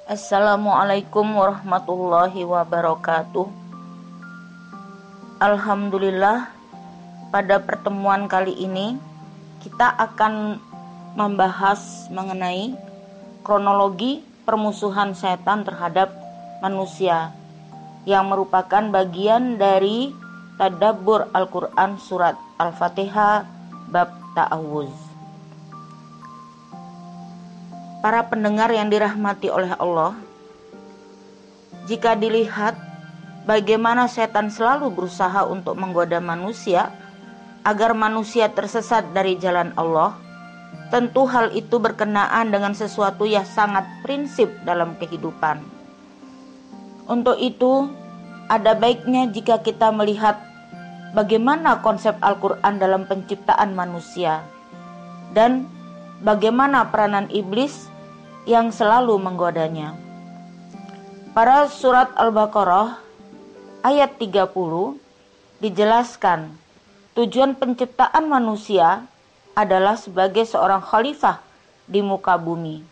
Assalamualaikum warahmatullahi wabarakatuh. Alhamdulillah, pada pertemuan kali ini kita akan membahas mengenai kronologi permusuhan setan terhadap manusia yang merupakan bagian dari tadabbur Al-Quran surat Al-Fatihah bab ta'awuz. Para pendengar yang dirahmati oleh Allah, jika dilihat bagaimana setan selalu berusaha untuk menggoda manusia agar manusia tersesat dari jalan Allah, tentu hal itu berkenaan dengan sesuatu yang sangat prinsip dalam kehidupan. Untuk itu, ada baiknya jika kita melihat bagaimana konsep Al-Quran dalam penciptaan manusia dan bagaimana peranan iblis yang selalu menggodanya. Pada surat Al-Baqarah ayat 30 dijelaskan tujuan penciptaan manusia adalah sebagai seorang khalifah di muka bumi.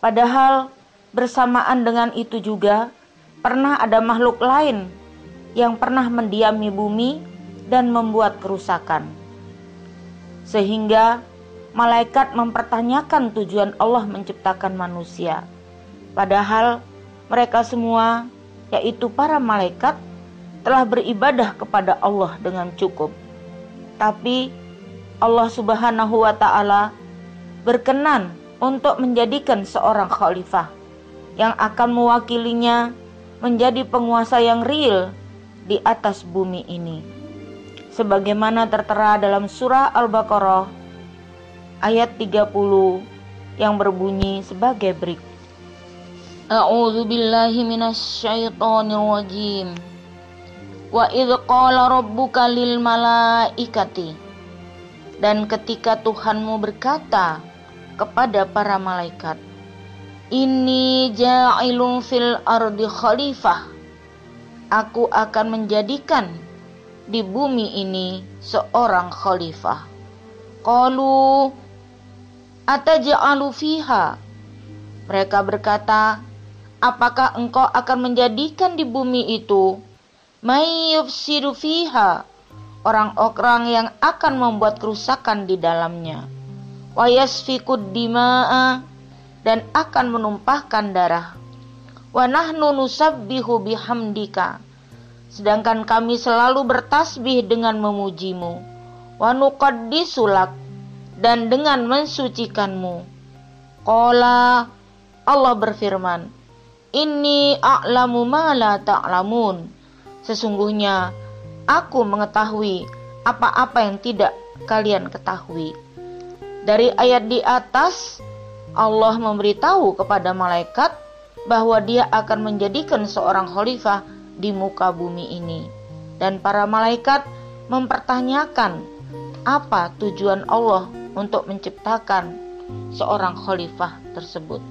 Padahal bersamaan dengan itu juga pernah ada makhluk lain yang pernah mendiami bumi dan membuat kerusakan. Sehingga malaikat mempertanyakan tujuan Allah menciptakan manusia. Padahal mereka semua, yaitu para malaikat, telah beribadah kepada Allah dengan cukup. Tapi Allah Subhanahu wa Ta'ala berkenan untuk menjadikan seorang khalifah yang akan mewakilinya menjadi penguasa yang real di atas bumi ini. Sebagaimana tertera dalam surah Al-Baqarah ayat 30 yang berbunyi sebagai berikut. A'udzu billahi minasyaitonir rajim. Wa idz qala rabbuka lil malaikati. Dan ketika Tuhanmu berkata kepada para malaikat, Inni ja'ilun fil ardi khalifah. Aku akan menjadikan di bumi ini seorang khalifah. Qalu ataj'alu fiha. Mereka berkata, apakah engkau akan menjadikan di bumi itu may yufsidu fiha, orang-orang yang akan membuat kerusakan di dalamnya, wa yasfikud dima'a, dan akan menumpahkan darah, wa nahnu nusabbihu bihamdika, sedangkan kami selalu bertasbih dengan memujimu, wa nuqaddisu lak, dan dengan mensucikanmu. Qala, Allah berfirman, Inni a'lamu ma la ta'lamun. Sesungguhnya aku mengetahui apa-apa yang tidak kalian ketahui. Dari ayat di atas, Allah memberitahu kepada malaikat bahwa dia akan menjadikan seorang khalifah di muka bumi ini. Dan para malaikat mempertanyakan apa tujuan Allah untuk menciptakan seorang khalifah tersebut.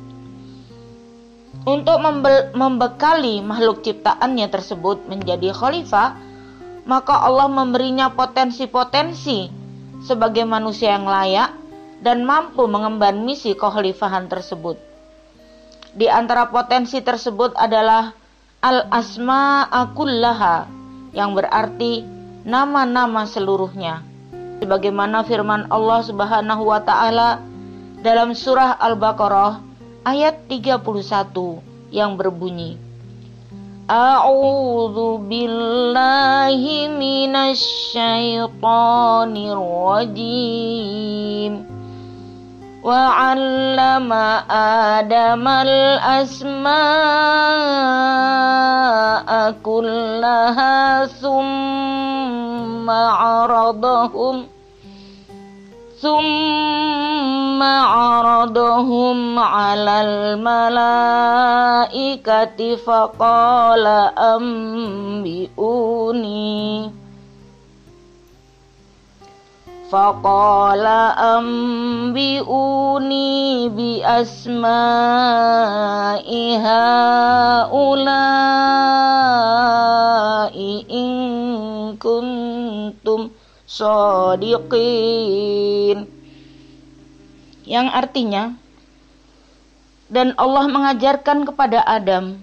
Untuk membekali makhluk ciptaannya tersebut menjadi khalifah, maka Allah memberinya potensi-potensi sebagai manusia yang layak dan mampu mengemban misi kekhalifahan tersebut. Di antara potensi tersebut adalah al-asma'a kullaha, yang berarti nama-nama seluruhnya. Sebagaimana firman Allah Subhanahu wa Ta'ala dalam surah Al-Baqarah ayat 31 yang berbunyi, A'udzu billahi minasyaitonir rajim. Wa 'allama Adamal asma'a kullaha thumma 'aradahum 'alal malaikati faqala ambi'uni bi asma'i haula'i in kuntum shadiqin. Yang artinya, Dan Allah mengajarkan kepada Adam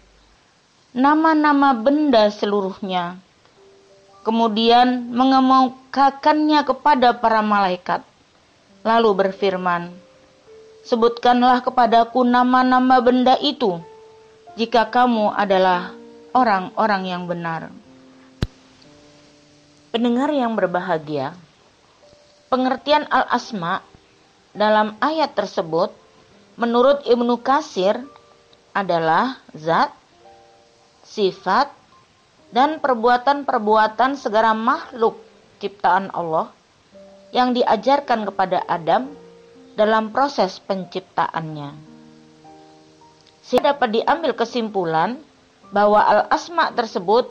nama-nama benda seluruhnya. Kemudian mengemukakannya kepada para malaikat. Lalu berfirman, sebutkanlah kepadaku nama-nama benda itu, jika kamu adalah orang-orang yang benar. Pendengar yang berbahagia, pengertian al-asma dalam ayat tersebut menurut Ibnu Katsir adalah zat, sifat, dan perbuatan-perbuatan segala makhluk ciptaan Allah yang diajarkan kepada Adam dalam proses penciptaannya. Sehingga dapat diambil kesimpulan bahwa al-asma tersebut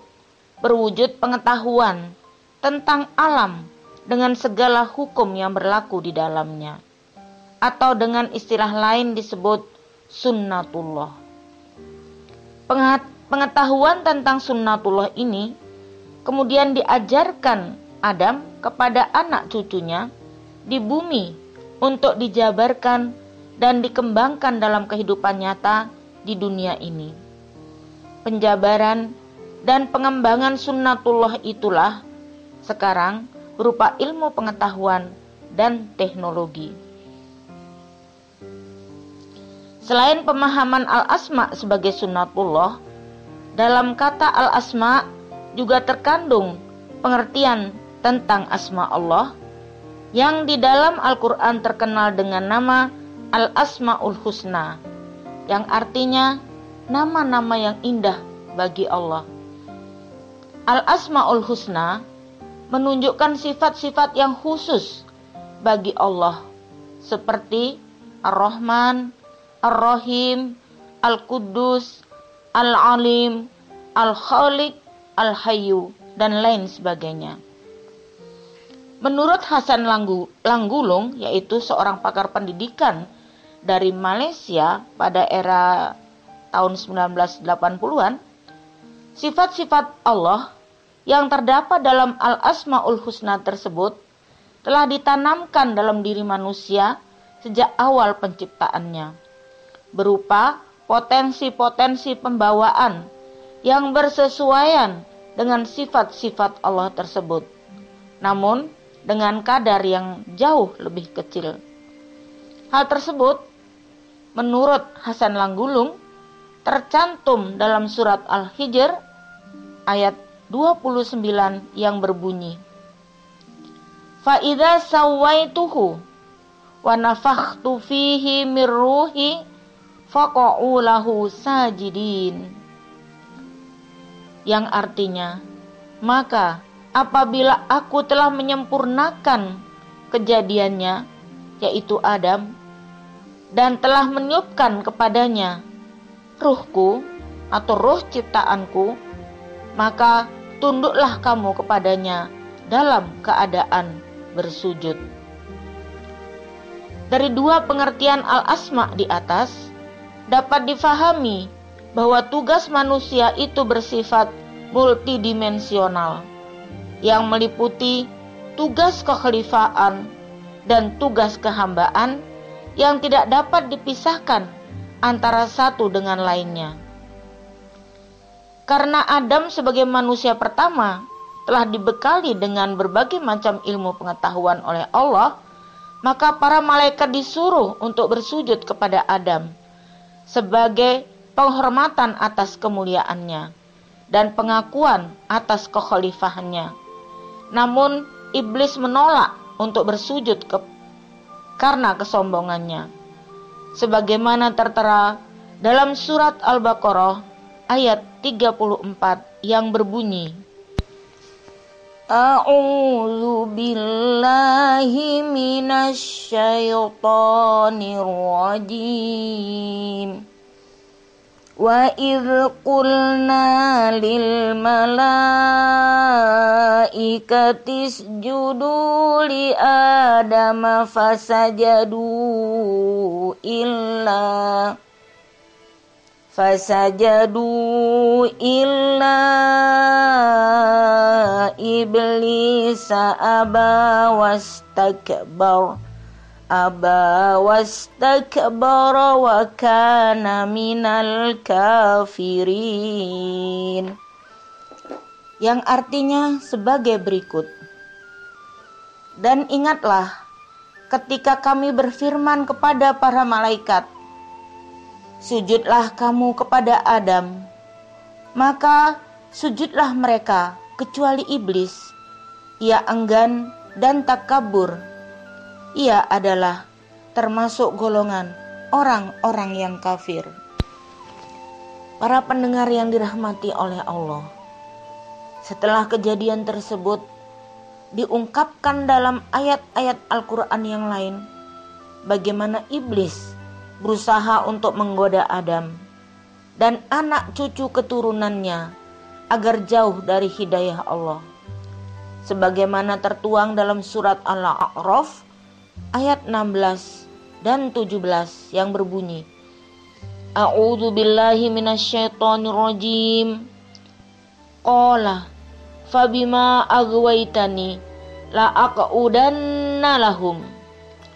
berwujud pengetahuan tentang alam dengan segala hukum yang berlaku di dalamnya, atau dengan istilah lain disebut sunnatullah. Pengetahuan tentang sunnatullah ini kemudian diajarkan Adam kepada anak cucunya di bumi untuk dijabarkan dan dikembangkan dalam kehidupan nyata di dunia ini. Penjabaran dan pengembangan sunnatullah itulah sekarang berupa ilmu pengetahuan dan teknologi. Selain pemahaman al-asma sebagai sunnatullah, dalam kata al-asma juga terkandung pengertian tentang asma Allah yang di dalam Al-Quran terkenal dengan nama Al-Asma'ul Husna, yang artinya nama-nama yang indah bagi Allah. Al-Asma'ul Husna menunjukkan sifat-sifat yang khusus bagi Allah, seperti Ar-Rahman, Ar-Rahim, Al-Quddus, Al-Alim, Al-Khaliq, Al-Hayyu, dan lain sebagainya. Menurut Hasan Langgulung, yaitu seorang pakar pendidikan dari Malaysia pada era tahun 1980-an, sifat-sifat Allah yang terdapat dalam Al-Asma'ul Husna tersebut telah ditanamkan dalam diri manusia sejak awal penciptaannya, berupa potensi-potensi pembawaan yang bersesuaian dengan sifat-sifat Allah tersebut, namun dengan kadar yang jauh lebih kecil. Hal tersebut, menurut Hasan Langgulung, tercantum dalam surat Al-Hijr ayat 29 yang berbunyi, "Fa-idza sawaituhu wa nafakhtu fihi mir ruhi faqa'u lahu sajidin." Yang artinya, maka apabila aku telah menyempurnakan kejadiannya, yaitu Adam, dan telah meniupkan kepadanya ruhku atau ruh ciptaanku, maka tunduklah kamu kepadanya dalam keadaan bersujud. Dari dua pengertian al-asma di atas, dapat difahami bahwa tugas manusia itu bersifat multidimensional, yang meliputi tugas kekhalifaan dan tugas kehambaan yang tidak dapat dipisahkan antara satu dengan lainnya. Karena Adam sebagai manusia pertama telah dibekali dengan berbagai macam ilmu pengetahuan oleh Allah, maka para malaikat disuruh untuk bersujud kepada Adam sebagai penghormatan atas kemuliaannya dan pengakuan atas kekhalifahannya. Namun iblis menolak untuk bersujud karena kesombongannya, sebagaimana tertera dalam surat Al-Baqarah ayat 34 yang berbunyi, A'udzu billahi minasy syaithanir rajim. Wa idz qulna lil malaikati isjudu li adama fasajadu illa iblisa aba wastakbar aba wastakbara wa kana minal kafirin. Yang artinya sebagai berikut. Dan ingatlah ketika kami berfirman kepada para malaikat, sujudlah kamu kepada Adam. Maka sujudlah mereka kecuali iblis. Ia enggan dan takabur. Ia adalah termasuk golongan orang-orang yang kafir. Para pendengar yang dirahmati oleh Allah, setelah kejadian tersebut diungkapkan dalam ayat-ayat Al-Quran yang lain, bagaimana iblis berusaha untuk menggoda Adam dan anak cucu keturunannya agar jauh dari hidayah Allah. Sebagaimana tertuang dalam surat Al-A'raf ayat 16 dan 17 yang berbunyi, A'udzu billahi minasyaitonir rajim. Qala fabima aghwaytani la aqudanna lahum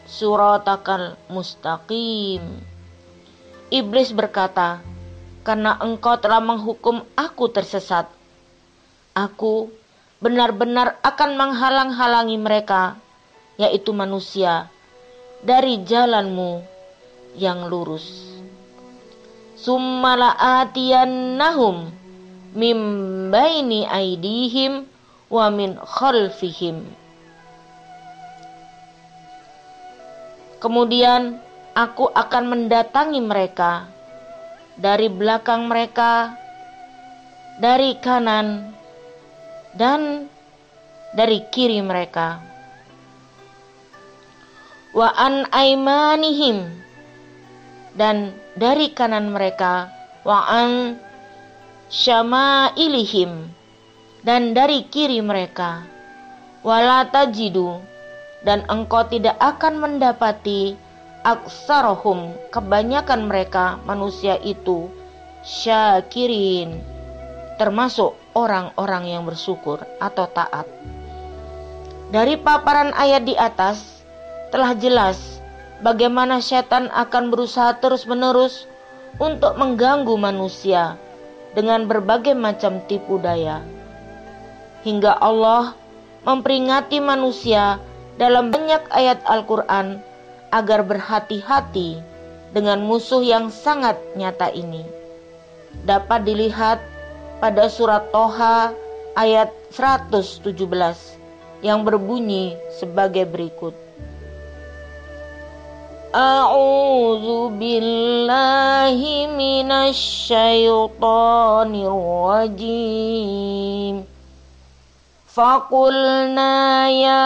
suratakal mustaqim. Iblis berkata, karena engkau telah menghukum aku tersesat, aku benar-benar akan menghalang-halangi mereka, yaitu manusia, dari jalanmu yang lurus. Summa la'atiyannahum mim baini aidihim wa min khalfihim. Kemudian aku akan mendatangi mereka dari belakang mereka, dari kanan, dan dari kiri mereka. Wa an aimanihim, dan dari kanan mereka. Wa an syama'ilihim, dan dari kiri mereka. Wala tajidu, dan engkau tidak akan mendapati aksarahum, kebanyakan mereka manusia itu, syakirin, termasuk orang-orang yang bersyukur atau taat. Dari paparan ayat di atas telah jelas bagaimana setan akan berusaha terus-menerus untuk mengganggu manusia dengan berbagai macam tipu daya, hingga Allah memperingati manusia dalam banyak ayat Al-Quran agar berhati-hati dengan musuh yang sangat nyata ini. Dapat dilihat pada surat Toha ayat 117 yang berbunyi sebagai berikut. A'udzu billahi minasyaitonir rajim. Faqulna ya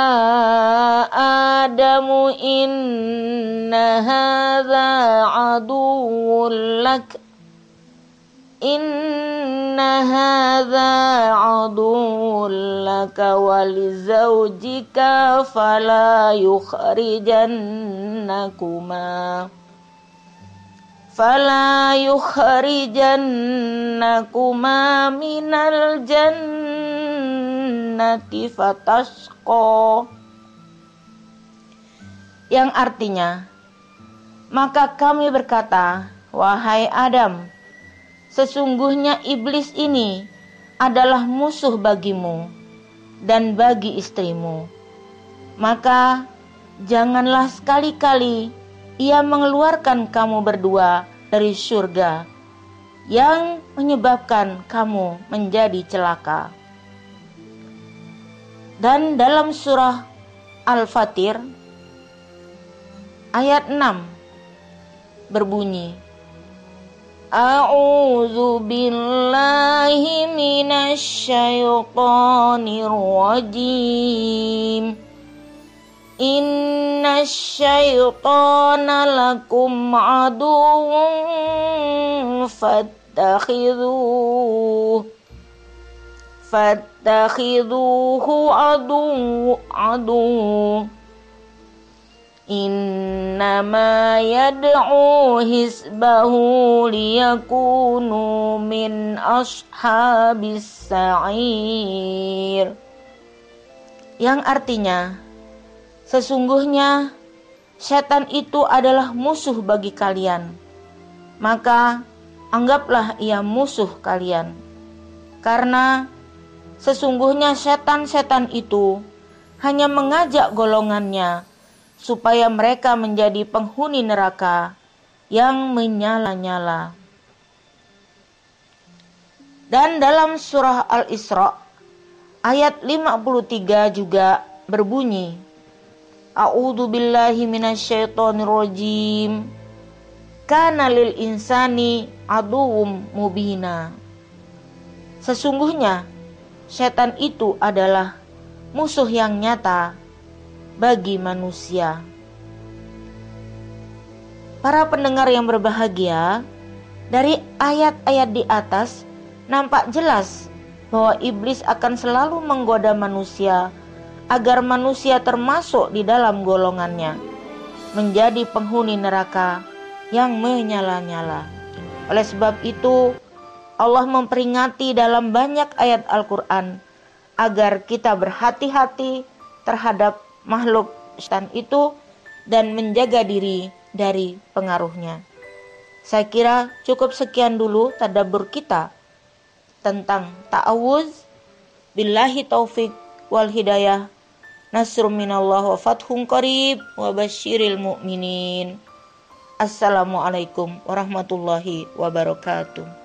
Adamu inna hadza aduwwun lak wa lizawjika fala yukhrijannakuma minal jannati fatasqa. Yang artinya, maka kami berkata, wahai Adam, sesungguhnya iblis ini adalah musuh bagimu dan bagi istrimu. Maka janganlah sekali-kali ia mengeluarkan kamu berdua dari surga, yang menyebabkan kamu menjadi celaka. Dan dalam surah Al-Fatir ayat 6 berbunyi, A'udzu billahi minasyaitonir rajim. Innasyaitana lakum aduwwun fattakhidhuhu aduwwan. Innama yad'u hisbahu liyakunu min ashabis sa'ir. Yang artinya, sesungguhnya setan itu adalah musuh bagi kalian, maka anggaplah ia musuh kalian. Karena sesungguhnya setan-setan itu hanya mengajak golongannya supaya mereka menjadi penghuni neraka yang menyala-nyala. Dan dalam surah Al-Isra ayat 53 juga berbunyi, A'udzu billahi minasyaitonir rajim. Kana lil insani aduwwum mubina. Sesungguhnya setan itu adalah musuh yang nyata bagi manusia. Para pendengar yang berbahagia, dari ayat-ayat di atas nampak jelas bahwa iblis akan selalu menggoda manusia agar manusia termasuk di dalam golongannya, menjadi penghuni neraka yang menyala-nyala. Oleh sebab itu, Allah memperingati dalam banyak ayat Al-Quran agar kita berhati-hati terhadap makhluk setan itu dan menjaga diri dari pengaruhnya. Saya kira cukup sekian dulu tadabbur kita tentang ta'awuz. Billahi taufik wal hidayah. Nasrum minallah wa fathun qarib wa basyiril mu'minin. Assalamualaikum warahmatullahi wabarakatuh.